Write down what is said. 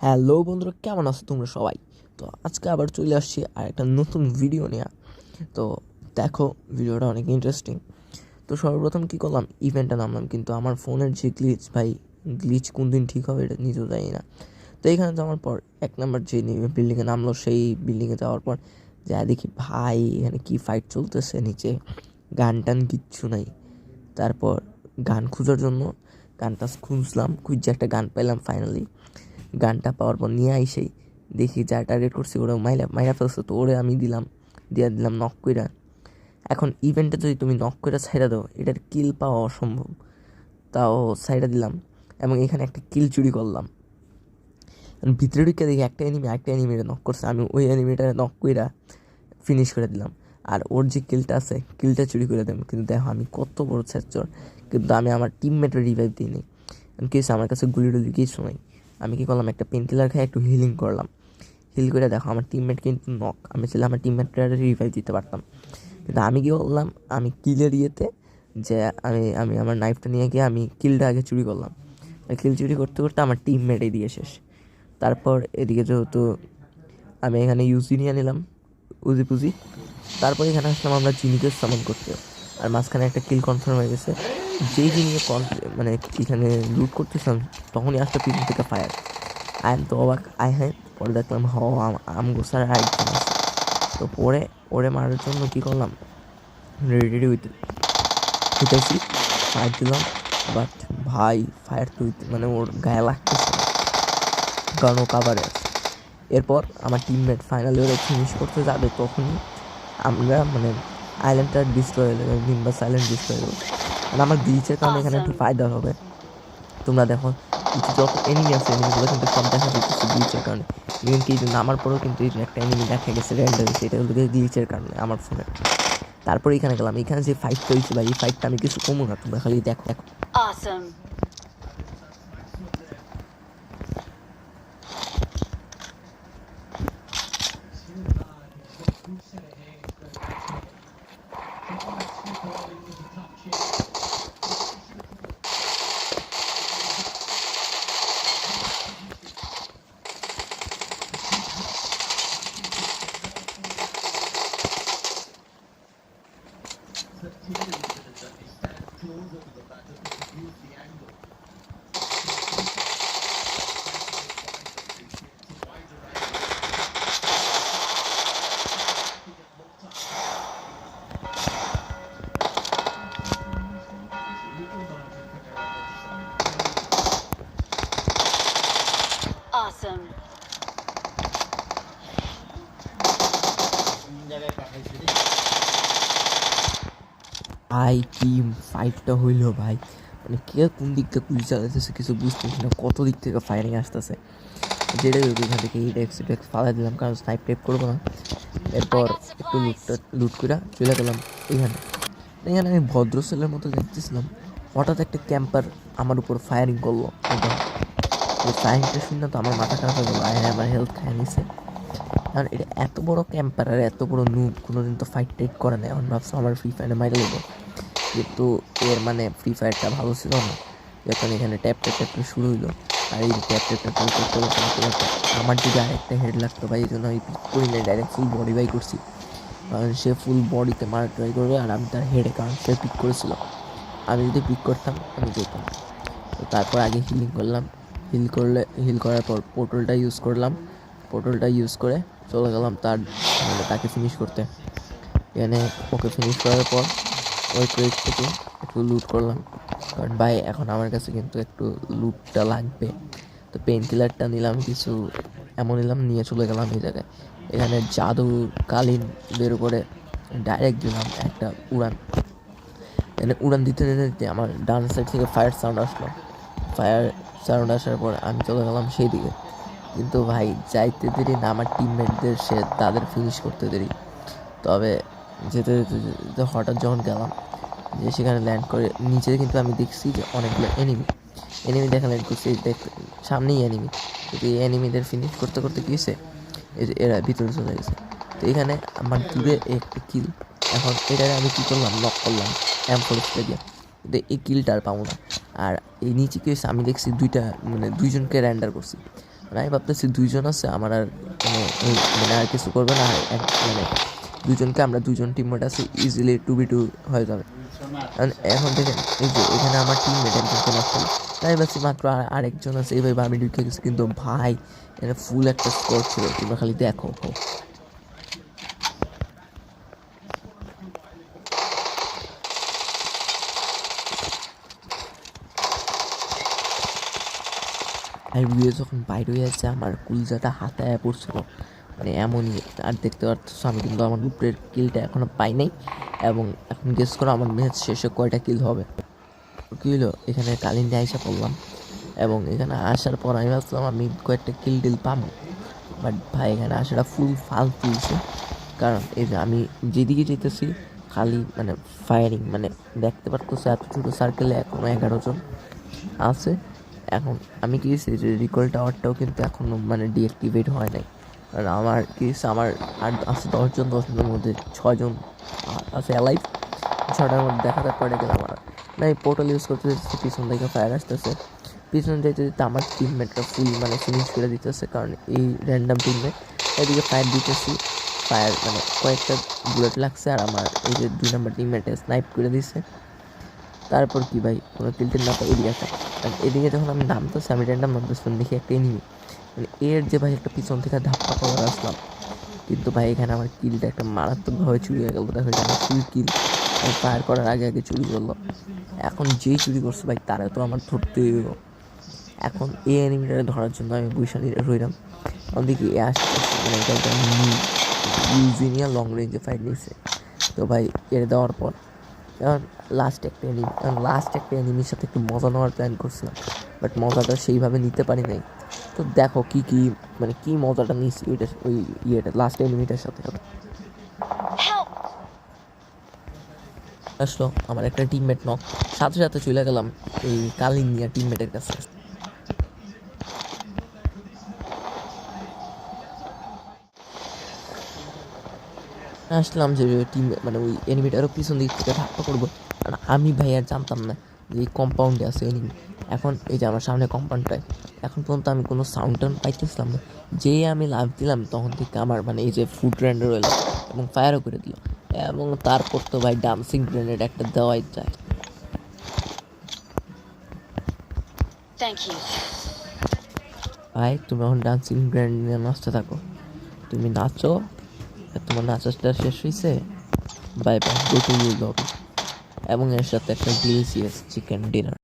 Hello বন্ধুরা, কেমন আছো তোমরা সবাই? তো আজকে আবার চলে আসছি আর একটা নতুন ভিডিও নিয়ে। তো দেখো, ভিডিওটা অনেক ইন্টারেস্টিং। তো সর্বপ্রথম কী করলাম, ইভেন্টটা নামলাম, কিন্তু আমার ফোনের যে গ্লিচ কোন দিন ঠিক হবে এটা নিজেও জানি না। তো এইখানে যাওয়ার পর এক নাম্বার যে বিল্ডিংয়ে নামলো, সেই বিল্ডিংয়ে যাওয়ার পর যা দেখি ভাই, এখানে কি ফাইট চলতেছে, নিচে গান টান কিচ্ছু নাই। তারপর গান খোঁজার জন্য গানটা খুঁজলাম, খুঁজে একটা গান পাইলাম ফাইনালি। গানটা পাওয়ার পর নিয়ে আইসেই দেখি যা টার্গেট করছি ওরা মাইরা ফেলছে। তো ওরে আমি দিলাম নক কইরা। এখন ইভেন্টে যদি তুমি নক কইরা ছাইড়া দাও, এটার কিল পাওয়া অসম্ভব। তাও ছাইড়া দিলাম এবং এখানে একটা কিল চুরি করলাম। ভিতরে ঢুকে দেখি একটা এনিমিটা নক করছে, আমি ওই এনিমিটা নক কইরা ফিনিশ করে দিলাম। আর ওর যে কিলটা আছে, কিলটা চুরি করে দিলাম। কিন্তু দেখো আমি কত বড় ছ্যাঁচর, কিন্তু আমি আমার টিমমেটের রিভাইভ দিইনি। কিছু আমার কাছে গুলি টুলি কিছু নাই। আমি কী করলাম, একটা পেন কিলার খাই একটু হিলিং করলাম। হিল করে দেখো আমার টিমমেট কিন্তু নক। আমি ছিল আমার টিমমেটটা রিভাইভ দিতে পারতাম, কিন্তু আমি কী করলাম, আমি কিলের ইয়েতে যে আমি আমার নাইফটা নিয়ে গিয়ে আমি কিলটা আগে চুরি করলাম। কিল চুরি করতে করতে আমার টিমমেট এদিকে শেষ। তারপর এদিকে যেহেতু আমি এখানে ইউজি নিয়ে নিলাম, উজি পুজি। তারপর এখানে আসলাম আমরা জিনিকে সামন করতে, আর মাঝখানে একটা কিল কনফার্ম হয়ে গেছে। যেই জিনিকে মানে এখানে লুট করতেছিলাম, তখনই আসলে পিছন থেকে ফায়ার। আই তো অবাক, হ্যাঁ। পরে দেখলাম আমগোসার আরেকজন আছে। তো পরে ওরে মারার জন্য কী করলাম, রেডি হইতেছি, ফায়ার দিলাম। বাট ভাই, ফায়ার তো মানে ওর গায়ে লাগতেছে না, কারণ ও কাভারে আছে। এরপর আমার টিমমেট ফাইনালি ওরা ফিনিশ করতে যাবে, তখনই আমরা মানে আইল্যান্ডটা ডিস্ট্রয় হয়ে যাবে, কিংবা সাইলেন্ট ডিস্ট্রয় হয়ে যাবে। মানে আমার গ্লিচের কারণে এখানে একটু ফায়দা হবে। তোমরা দেখো, কিছু যত এনিমি আছে, এনিমিগুলো কিন্তু সব দেখা যেতেছে গ্লিচের কারণে। ইভেন কি নামার পরেও কিন্তু এই যে একটা এনিমি দেখা গেছে র্যান্ডাম, সেটা হলো গ্লিচের কারণে আমার ফোনে। তারপরে এখানে গেলাম, এখানে যে ফাইটটা হয়েছে ভাই, এই ফাইটটা আমি কিছু কমু না, তোমরা খালি দেখো দেখো। Awesome. Awesome. ভাই কি ফাইটটা হইলো ভাই, মানে কে কোন দিক থেকে গুলি চালাইতেছে কিছু বুঝতেছি না, কত দিক থেকে ফায়ারিং আসতেছে। যেটা যদি এখান থেকে এইটা ফালাই দিলাম, কারণ স্নাইপ টাইপ করবো না। I এরপর got একটু supplies. লুট করে চলে গেলাম এখানে। এখানে আমি ভদ্র ছেলের মতো দেখতেছিলাম, হঠাৎ একটা ক্যাম্পার আমার উপর ফায়ারিং করলো। এবং এই ফায়ারিংটা শুনে তো আমার মাথা খারাপ হয়ে গেলো, আমার হেলথ খায় নিছে। কারণ এটা এত বড় ক্যাম্পার আর এত বড় নুব, কোনোদিন তো ফাইট টাইট করে না। এখন ভাবছো আমার ফ্রি ফায়ারে মাইরে লেগে, কিন্তু এর মানে ফ্রি ফায়ারটা ভালো ছিল না। যখন এখানে ট্যাপ শুরু হইলো, আর এই ট্যাপ করতে আমার যদি আরেকটা হেড লাগতো ভাই, এই জন্য আমি পিক করি না, ডাইরেক্ট ফুল বডি বাই করছি। কারণ সে ফুল বডিতে মারা ট্রাই করবে, আর আমি তার হেডে, কারণ সে পিক করেছিল। আমি যদি পিক করতাম আমি যেতাম। তো তারপর আগে হিলিং করলাম। হিল করার পর পোর্টালটা ইউজ করে চলে গেলাম মানে তাকে ফিনিশ করতে। এখানে ওকে ফিনিশ করার পর ওই ক্রেট থেকে একটু লুট করলাম, কারণ ভাই এখন আমার কাছে কিন্তু একটু লুটটা লাগবে। তো পেন কিলারটা নিলাম, কিছু এমন নিলাম, নিয়ে চলে গেলাম এই জায়গায়। এখানে জাদু কালীন বের করে ডাইরেক্ট দিলাম একটা উড়ান। এখানে উড়ান দিতে দিতে আমার ডান সাইড থেকে ফায়ার সাউন্ড আসার পর আমি চলে গেলাম সেই দিকে। কিন্তু ভাই যাইতে দেরি না, আমার টিমমেটদের তাদের ফিনিশ করতে দেরি। তবে যেতে যেতে যেতে হঠাৎ যখন গেলাম, যে সেখানে ল্যান্ড করে নিচে, কিন্তু আমি দেখছি যে অনেকগুলো এনিমি দেখা ল্যান্ড করছি, সামনেই এনিমি। কিন্তু এই এনিমিদের ফিনিশ করতে করতে গিয়েছে, এরা ভিতরে চলে গেছে। তো এখানে আমার দূরে একটা কিল। এখন এটারে আমি কী করলাম, লক করলাম M4 দিয়ে। কিন্তু এই কিলটা আর পাবো না। আর এই নিচে কি হয়েছে, আমি দেখছি দুইজনকে র্যান্ডার করছি। মানে আমি ভাবতেছি 2 জন আছে আমার আর মানে আর কিছু করবে না, আর মানে 2 জনকে আমরা 2 জন টিমমেট আছে ইজিলি 2v2 হয়ে যাবে। কারণ এখন দেখেন এই যে এখানে আমার টিমমেট একজনকে নষ্ট হলো, তাই ভাবছি মাত্র আরেকজন আছে, এইভাবে আমি ঢুকে গেছি, কিন্তু ভাই এটা ফুল একটা স্কোর ছিল, তোমরা খালি দেখো। আর ভিডিও যখন বাইরে হয়ে যাচ্ছে আমার কুলজাটা হাতায় পড়ছিল, মানে এমনই। আর দেখতে পাচ্ছ আমি কিন্তু আমার গ্রুপের কিলটা এখনও পাই নাই, এবং এখন গেস করো আমার ম্যাচ শেষে কয়টা কিল হবে। কী হলো, এখানে কালিন্দে আইসা পড়লাম, এবং এখানে আসার পর আমি ভাবছিলাম আমি কয়েকটা কিল টিল পাবো, বাট ভাই এখানে আসাটা ফুল ফালতু হয়েছে। কারণ এই যে আমি যেদিকে যেতেছি খালি মানে ফায়ারিং, মানে দেখতে পারতো এত ছোটো সার্কেলে এখনও 11 জন আছে। এখন আমি কি যে রিকল টাওয়ারটাও কিন্তু এখনও মানে ডিঅ্যাক্টিভেট হয় নাই, কারণ আমার কি আমার আর আছে 10 জন, 10 জনের মধ্যে 6 জন আছে অ্যালাইভ, 6টার মধ্যে দেখা যাক কয়টা গেলাম আমার। না এই পোর্টাল ইউজ করতে পিছন থেকে ফায়ার আসতেছে, পিছন যেতে যেতে আমার টিমমেটটা ফুল মানে ফিনিশ করে দিতেছে, কারণ এই র্যান্ডাম টিমমেট এদিকে ফায়ার দিতেছি, ফায়ার মানে কয়েকটা বুলেট লাগছে, আর আমার এই যে 2 নম্বর টিমমেটে স্নাইপ করে দিচ্ছে। তারপর কি ভাই কোনো কিলটিল না পাই এদিকে একটা, কারণ এদিকে যখন আমি নামতেছি আমি র্যান্ডাম নামতেছিলাম, দেখি একটা এনিমি, মানে এর যে ভাই একটা পিছন থেকে ধাপ্পা করে আসলাম, কিন্তু ভাই এখানে আমার কিলটা একটা মারাত্মকভাবে চুরি হয়ে গেল। দেখো এটা আমার ফুল কিল, আমি ফায়ার করার আগে আগে চুরি করলো। এখন যেই চুরি করছে ভাই তারা তো আমার ধরতেই হইব। এখন এই এনিমিটা ধরার জন্য আমি বৈশা রইলাম, ওদিকে এ আসতে মানে এটা একটা ইউজিনিয়া লং রেঞ্জে ফাইট নিচ্ছে। তো ভাই এর দেওয়ার পর এখন লাস্ট একটা এনিমির সাথে একটু মজা নেওয়ার প্ল্যান করছিলাম, বাট মজাটা সেইভাবে নিতে পারি নাই। তো দেখো কি মানে কি মজাটা নিচ্ছি ওই ইয়েটা লাস্ট এনিমিটার সাথে। Help! আসলো আমার একটা টিমমেট নক, সাথে সাথে চলে গেলাম এই কালিনিয়া টিমমেটের কাছে। আসলাম যে টিম মানে ওই এনিমিটারও পিছন দিক থেকে ধাক্কা করবো, কারণ আমি ভাই আর জানতাম না যে এই কম্পাউন্ডে আছে এনিমি। এখন এই যে আমার সামনে কম্পাউন্ডটায় এখন পর্যন্ত আমি কোনো সাউন্ড টাউন্ড পাইতেছিলাম না, যেই আমি লাভ দিলাম তখন থেকে আমার মানে এই যে ফুড র্যান্ডার এলো এবং ফায়ারও করে দিল, এবং তারপর তো ভাই ডান্সিং গ্রেনেড একটা দেওয়াই যায়। Thank you. ভাই তুমি এখন ডান্সিং গ্রেনেড নিয়ে নাচতে থাকো, তুমি নাচো, তোমার নাচটা শেষ হয়েছে, bye bye, go to your lobby, এবং এর সাথে একটা ডিলিশিয়াস চিকেন ডিনার।